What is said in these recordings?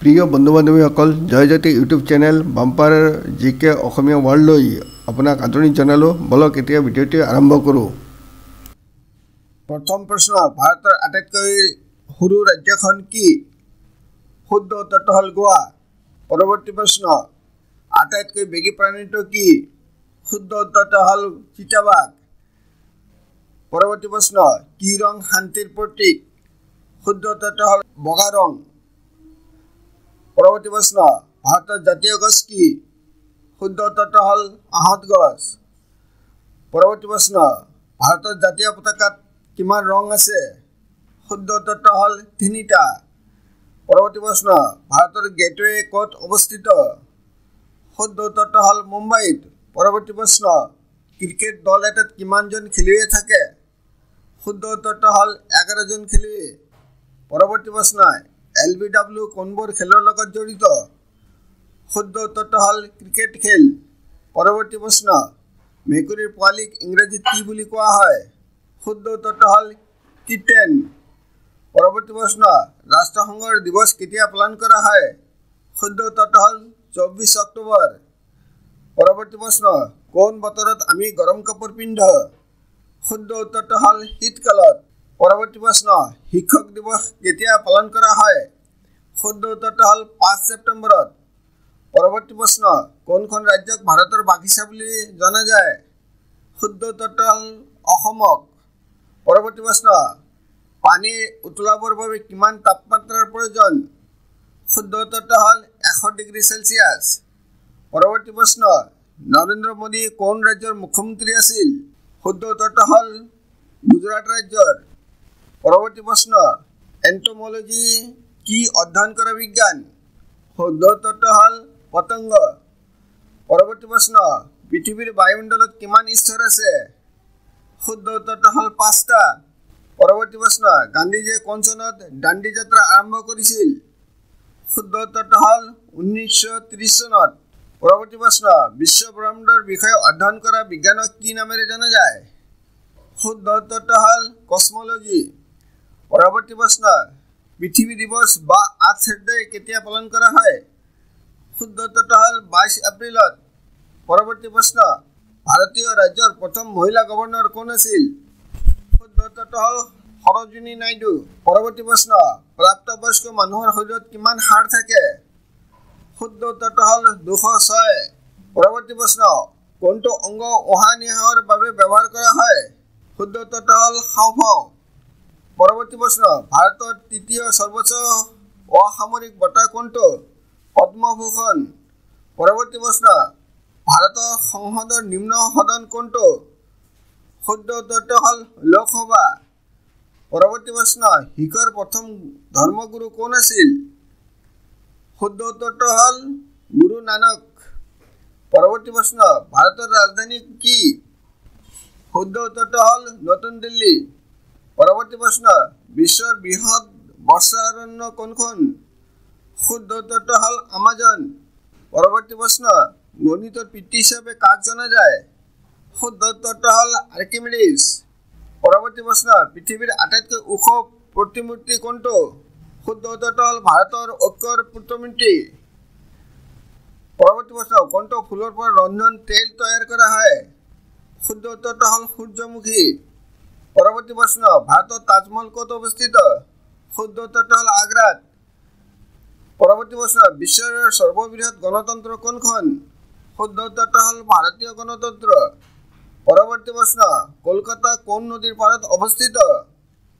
প্ৰিয় বন্ধু বান্ধৱীসকল, Joyjyoti YouTube channel bumper জিকে অসমীয়া ৱৰ্ল্ডলৈ আপোনাক আদৰণি জনালোঁ। বলক এতিয়া ভিডিঅ'টি আৰম্ভ কৰোঁ। প্ৰথম প্ৰশ্ন, ভাৰতৰ আটাইতকৈ সৰু ৰাজ্যখন কি? শুদ্ধ উত্তৰটো হ'ল গোৱা। পৰৱৰ্তী প্ৰশ্ন, আটাইতকৈ বেগী প্ৰাণীটো কি? শুদ্ধ উত্তৰটো হ'ল চিতাবাঘ। পৰৱৰ্তী প্ৰশ্ন, কি ৰং শান্তিৰ প্ৰতীক? শুদ্ধ উত্তৰটো হ'ল বগা ৰং। পৰৱৰ্তী প্ৰশ্ন, ভাৰতৰ জাতীয় গছ কি? শুদ্ধ উত্তৰটো হ'ল আহঁত গছ। পৰৱৰ্তী প্ৰশ্ন, ভাৰতৰ জাতীয় পতাকাত কিমান ৰং আছে? শুদ্ধ উত্তৰটো হ'ল 3টা। পৰৱৰ্তী প্ৰশ্ন, ভাৰতৰ গেটৱে ক'ত অৱস্থিত? শুদ্ধ উত্তৰটো হ'ল মুম্বাইত। পৰৱৰ্তী প্ৰশ্ন, ক্ৰিকেট দল এটাত কিমানজন খেলুৱৈ থাকে? শুদ্ধ উত্তৰটো হ'ল 11জন খেলুৱৈ। পৰৱৰ্তী প্ৰশ্ন, LBW কোনবোৰ খেলৰ লগত জড়িত? শুদ্ধ উত্তৰটো হ'ল ক্ৰিকেট খেল। পৰৱৰ্তী প্ৰশ্ন, মেকুৰীৰ পোৱালীক ইংৰাজীত কি বুলি কোৱা হয়? শুদ্ধ উত্তৰটো হ'ল কিটেন। পৰৱৰ্তী প্ৰশ্ন, ৰাষ্ট্ৰসংঘৰ দিৱস কেতিয়া পালন কৰা হয়? শুদ্ধ উত্তৰটো হ'ল 24 অক্টোবৰ। পৰৱৰ্তী প্ৰশ্ন, কোন বতৰত আমি গৰম কাপোৰ পিন্ধো? শুদ্ধ উত্তৰটো হ'ল শীতকালত। পৰৱৰ্তী প্ৰশ্ন, শিক্ষক দিৱস কেতিয়া পালন কৰা হয়? শুদ্ধ উত্তৰটো হ'ল 5 ছেপ্টেম্বৰত। পৰৱৰ্তী প্ৰশ্ন, কোনখন ৰাজ্যক ভাৰতৰ বাগিচা বুলি জনা যায়? শুদ্ধ উত্তৰটো হ'ল অসমক। পৰৱৰ্তী প্ৰশ্ন, পানী উতলাবৰ বাবে কিমান তাপমাত্ৰাৰ প্ৰয়োজন? শুদ্ধ উত্তৰটো হ'ল 100 ডিগ্ৰী চেলছিয়াছ। পৰৱৰ্তী প্ৰশ্ন, নৰেন্দ্ৰ মোদী কোন ৰাজ্যৰ মুখ্যমন্ত্ৰী আছিল? শুদ্ধ উত্তৰটো হ'ল গুজৰাট ৰাজ্যৰ। পৰৱৰ্তী প্ৰশ্ন, এন্টম'লজি কি অধ্যয়ন কৰা বিজ্ঞান? শুদ্ধ উত্তৰটো হ'ল পতংগ। পৰৱৰ্তী প্ৰশ্ন, পৃথিৱীৰ বায়ুমণ্ডলত কিমান স্তৰ আছে? শুদ্ধ উত্তৰটো হ'ল 5টা। পৰৱৰ্তী প্ৰশ্ন, গান্ধীজীয়ে কোন চনত দাণ্ডী যাত্ৰা আৰম্ভ কৰিছিল? শুদ্ধ উত্তৰটো হ'ল 1930 চনত। পৰৱৰ্তী প্ৰশ্ন, বিশ্ব ব্ৰহ্মাণ্ডৰ বিষয়ে অধ্যয়ন কৰা বিজ্ঞানক কি নামেৰে জনা যায়? শুদ্ধ উত্তৰটো হ'ল কসমলজি। পৰৱৰ্তী প্ৰশ্ন, পৃথিৱী দিৱস বা আৰ্থ ডে কেতিয়া পালন কৰা হয়? শুদ্ধ উত্তৰটো হ'ল 22 এপ্ৰিলত। পৰৱৰ্তী প্ৰশ্ন, ভাৰতীয় ৰাজ্যৰ প্ৰথম মহিলা গভৰ্ণৰ কোন আছিল? শুদ্ধ উত্তৰটো হ'ল সৰোজিনী নাইডু। পৰৱৰ্তী প্ৰশ্ন, প্ৰাপ্তবয়স্ক মানুহৰ শৰীৰত কিমান হাড় থাকে? শুদ্ধ উত্তৰটো হ'ল 206। পৰৱৰ্তী প্ৰশ্ন, কোনটো অংগ উশাহ নিশাহৰ বাবে ব্যৱহাৰ কৰা হয়? শুদ্ধ উত্তৰটো হ'ল হাঁওফাঁও। পৰৱৰ্তী প্ৰশ্ন, ভাৰতৰ তৃতীয় সৰ্বোচ্চ অসামৰিক বঁটা কোনটো? পদ্মভূষণ। পৰৱৰ্তী প্ৰশ্ন, ভাৰতৰ সংসদৰ নিম্ন সদন কোনটো? শুদ্ধ উত্তৰটো হ'ল লোকসভা। পৰৱৰ্তী প্ৰশ্ন, শিখৰ প্ৰথম ধৰ্মগুৰু কোন আছিল? শুদ্ধ উত্তৰটো হ'ল গুৰু নানক। পৰৱৰ্তী প্ৰশ্ন, ভাৰতৰ ৰাজধানী কি? শুদ্ধ উত্তৰটো হ'ল নতুন দিল্লী। পৰৱৰ্তী প্ৰশ্ন, বিশ্বৰ বৃহৎ বৰ্ষাৰণ্য কোনখন? শুদ্ধ উত্তৰটো হ'ল আমাজন। পৰৱৰ্তী প্ৰশ্ন, গণিতৰ পিতৃ হিচাপে কাক জনা যায়? শুদ্ধ উত্তৰটো হ'ল আৰ্কিমিডিছ। পৰৱৰ্তী প্ৰশ্ন, পৃথিৱীৰ আটাইতকৈ ওখ প্ৰতিমূৰ্তি কোনটো? শুদ্ধ উত্তৰটো হ'ল ভাৰতৰ ঐক্যৰ প্ৰতিমূৰ্তি। পৰৱৰ্তী প্ৰশ্ন, কোনটো ফুলৰ পৰা ৰন্ধন তেল তৈয়াৰ কৰা হয়? শুদ্ধ উত্তৰটো হ'ল সূৰ্যমুখী। পৰৱৰ্তী প্ৰশ্ন, ভাৰতৰ তাজমহল ক'ত অৱস্থিত? শুদ্ধ উত্তৰটো হ'ল আগ্ৰাত। পৰৱৰ্তী প্ৰশ্ন, বিশ্বৰ সৰ্ববৃহৎ গণতন্ত্ৰ কোনখন? শুদ্ধ উত্তৰটো হ'ল ভাৰতীয় গণতন্ত্ৰ। পৰৱৰ্তী প্ৰশ্ন, কলকাতা কোন নদীৰ পাৰত অৱস্থিত?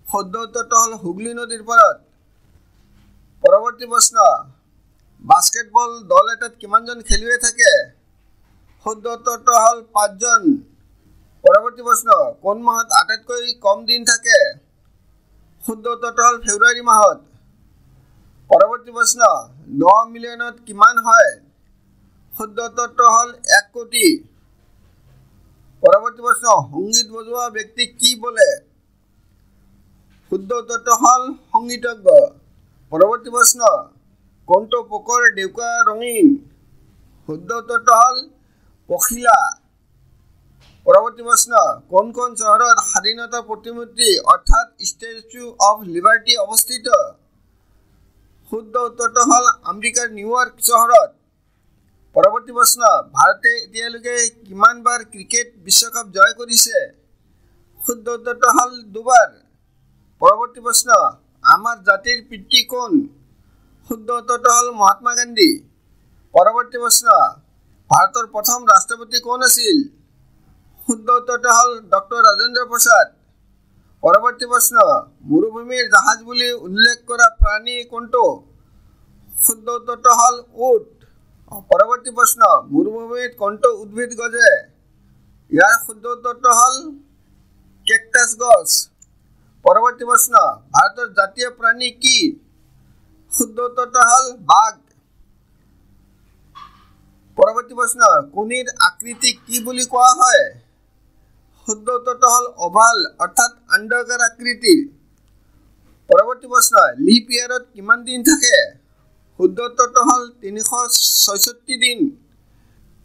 শুদ্ধ উত্তৰটো হ'ল হুগলী নদীৰ পাৰত। পৰৱৰ্তী প্ৰশ্ন, বাস্কেটবল দল এটাত কিমানজন খেলুৱৈ থাকে? শুদ্ধ উত্তৰটো হ'ল 5জন। পৰৱৰ্তী প্ৰশ্ন, কোন মাহত আটাইতকৈ কম দিন থাকে? শুদ্ধ উত্তৰটো হ'ল ফেব্ৰুৱাৰী মাহত। পৰৱৰ্তী প্ৰশ্ন, 9 মিলিয়নত কিমান হয়? শুদ্ধ উত্তৰটো হ'ল 1 কোটি। পৰৱৰ্তী প্ৰশ্ন, সংগীত বজোৱা ব্যক্তিক কি বোলে? শুদ্ধ উত্তৰটো হ'ল সংগীতজ্ঞ। পৰৱৰ্তী প্ৰশ্ন, কোনটো পোকৰ ডেউকা ৰঙীন? শুদ্ধ উত্তৰটো হ'ল পখিলা। পৰৱৰ্তী প্ৰশ্ন, কোন কোন চহৰত স্বাধীনতা প্ৰতিমূৰ্তি অৰ্থাৎ ষ্টেচু অফ লিবাৰ্টি অৱস্থিত? শুদ্ধ উত্তৰটো হ'ল আমেৰিকাৰ নিউয়ৰ্ক চহৰত। পৰৱৰ্তী প্ৰশ্ন, ভাৰতে এতিয়ালৈকে কিমানবাৰ ক্ৰিকেট বিশ্বকাপ জয় কৰিছে? শুদ্ধ উত্তৰটো হ'ল 2বাৰ। পৰৱৰ্তী প্ৰশ্ন, আমাৰ জাতিৰ পিতৃ কোন? শুদ্ধ উত্তৰটো হ'ল মহাত্মা গান্ধী। পৰৱৰ্তী প্ৰশ্ন, ভাৰতৰ প্ৰথম ৰাষ্ট্ৰপতি কোন আছিল? শুদ্ধ উত্তৰটো হ'ল ডক্টৰ ৰাজেন্দ্ৰ প্ৰসাদ। পৰৱৰ্তী প্ৰশ্ন, মৰুভূমিৰ জাহাজ বুলি উল্লেখ কৰা প্ৰাণী কোনটো? শুদ্ধ উত্তৰটো হ'ল উট। পৰৱৰ্তী প্ৰশ্ন, মৰুভূমিত কোনটো উদ্ভিদ গজে? ইয়াৰ শুদ্ধ উত্তৰটো হ'ল কেকটাছ গছ। পৰৱৰ্তী প্ৰশ্ন, ভাৰতৰ জাতীয় প্ৰাণী কি? শুদ্ধ উত্তৰটো হ'ল বাঘ। পৰৱৰ্তী প্ৰশ্ন, কণীৰ আকৃতি কি বুলি কোৱা হয়? শুদ্ধ উত্তৰটো হ'ল অভাল অৰ্থাৎ আণ্ডাকাৰ আকৃতিৰ। পৰৱৰ্তী প্ৰশ্ন, লিপ ইয়াৰত কিমান দিন থাকে? শুদ্ধ উত্তৰটো হ'ল 366 দিন।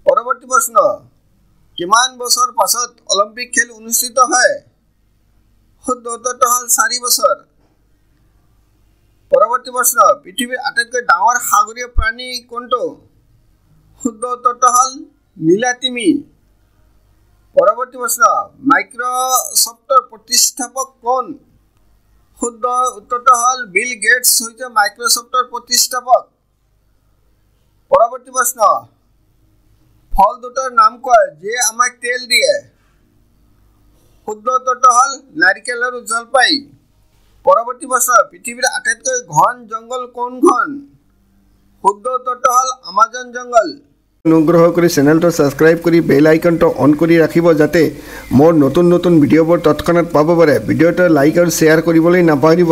পৰৱৰ্তী প্ৰশ্ন, কিমান বছৰ পাছত অলিম্পিক খেল অনুষ্ঠিত হয়? শুদ্ধ উত্তৰটো হ'ল 4 বছৰ। পৰৱৰ্তী প্ৰশ্ন, পৃথিৱীৰ আটাইতকৈ ডাঙৰ সাগৰীয় প্ৰাণী কোনটো? শুদ্ধ উত্তৰটো হ'ল নীলাতিমি। পৰৱৰ্তী প্ৰশ্ন, মাইক্ৰ'ছফ্টৰ প্ৰতিষ্ঠাপক কোন? শুদ্ধ উত্তৰটো হ'ল বিল গেটছ হৈছে মাইক্ৰ'ছফ্টৰ প্ৰতিষ্ঠাপক। পৰৱৰ্তী প্ৰশ্ন, ফল দুটাৰ নাম কোৱা যিয়ে আমাক তেল দিয়ে? শুদ্ধ উত্তৰটো হ'ল নাৰিকল আৰু জলপাই। পৰৱৰ্তী প্ৰশ্ন, পৃথিৱীৰ আটাইতকৈ ঘন জংঘল কোনখন? শুদ্ধ উত্তৰটো হ'ল আমাজন জংঘল। অনুগ্ৰহ কৰি চেনেলটো ছাবস্ক্ৰাইব কৰি বেল আইকনটো অন কৰি ৰাখিব যাতে মোৰ নতুন নতুন ভিডিঅ'বোৰ তৎক্ষণাত পাব পাৰে। ভিডিঅ'টো লাইক আৰু শ্বেয়াৰ কৰিবলৈ নাপাহৰিব।